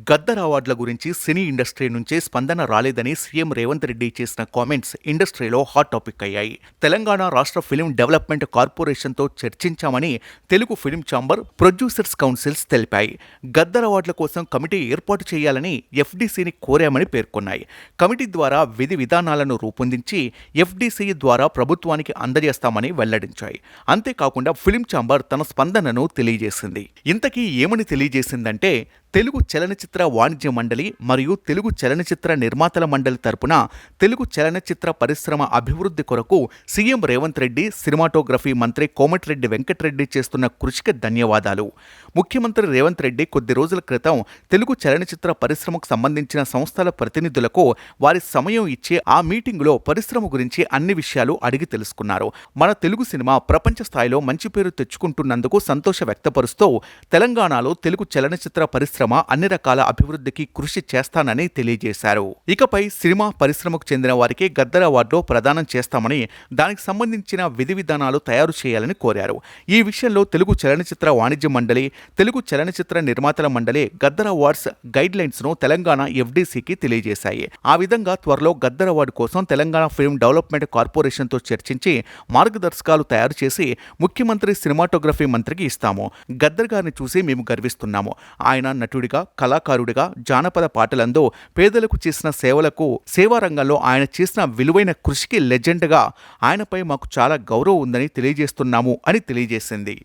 గద్దర్ అవార్డుల గురించి cine industry నుంచే స్పందన రాలేదని సీఎం రేవంత్ రెడ్డి చేసిన కామెంట్స్ ఇండస్ట్రీలో హాట్ టాపిక్ అయ్యాయి. తెలంగాణ రాష్ట్ర ఫిల్మ్ డెవలప్మెంట్ కార్పొరేషన్తో చర్చించామని Telugu film chamber, producers councils తెలిపాయి. గద్దర్ అవార్డుల కోసం కమిటీ ఏర్పాటు చేయాలని ఎఫ్డీసీని కోరామని పేర్కొన్నాయి. కమిటీ ద్వారా విధి విధానాలను రూపొందించి ఎఫ్డీసీ ద్వారా ప్రభుత్వానికి అందజేస్తామని వెల్లడించాయి. అంతేకాకుండా ఫిల్మ్ ఛాంబర్ తన స్పందనను తెలియజేసింది. ఇంతకీ ఏమని తెలియజేసిందంటే, తెలుగు చలనచిత్ర వాణిజ్య మండలి మరియు తెలుగు చలనచిత్ర నిర్మాతల మండలి తరపున తెలుగు చలనచిత్ర పరిశ్రమ అభివృద్ధి కొరకు సీఎం రేవంత్ రెడ్డి, సినిమాటోగ్రఫీ మంత్రి కోమటిరెడ్డి వెంకటరెడ్డి చేస్తున్న కృషికి ధన్యవాదాలు. ముఖ్యమంత్రి రేవంత్ రెడ్డి కొద్ది రోజుల క్రితం తెలుగు చలనచిత్ర పరిశ్రమకు సంబంధించిన సంస్థల ప్రతినిధులకు వారి సమయం ఇచ్చే ఆ మీటింగులో పరిశ్రమ గురించి అన్ని విషయాలు అడిగి తెలుసుకున్నారు. మన తెలుగు సినిమా ప్రపంచ స్థాయిలో మంచి పేరు తెచ్చుకుంటున్నందుకు సంతోష వ్యక్తపరుస్తూ తెలంగాణలో తెలుగు చలనచిత్ర పరిశ్రమ అన్ని రకాల అభివృద్ధికి కృషి చేస్తానని తెలియజేశారు. ఇకపై సినిమా పరిశ్రమకు చెందిన వారికి గద్దర్ అవార్డు ప్రదానం చేస్తామని, దానికి సంబంధించిన విధి విధానాలు తయారు చేయాలని కోరారు. ఈ విషయంలో తెలుగు చలనచిత్ర వాణిజ్య మండలి, తెలుగు చలనచిత్ర నిర్మాతల మండలి గద్దర్ అవార్డ్స్ గైడ్ లైన్స్ ను తెలంగాణ ఎఫ్డీసీకి తెలియజేశాయి. ఆ విధంగా త్వరలో గద్దర్ అవార్డు కోసం తెలంగాణ ఫిల్మ్ డెవలప్మెంట్ కార్పొరేషన్ తో చర్చించి మార్గదర్శకాలు తయారు చేసి ముఖ్యమంత్రి, సినిమాటోగ్రఫీ మంత్రికి ఇస్తాము. గద్దర్ గారిని చూసి మేము గర్విస్తున్నాము. ఆయన నటుడిగా, కళాకారుడిగా, జానపద పాటలందు పేదలకు చేసిన సేవలకు, సేవా రంగంలో ఆయన చేసిన విలువైన కృషికి లెజెండ్గా ఆయనపై మాకు చాలా గౌరవం ఉందని తెలియజేస్తున్నాము అని తెలియజేసింది.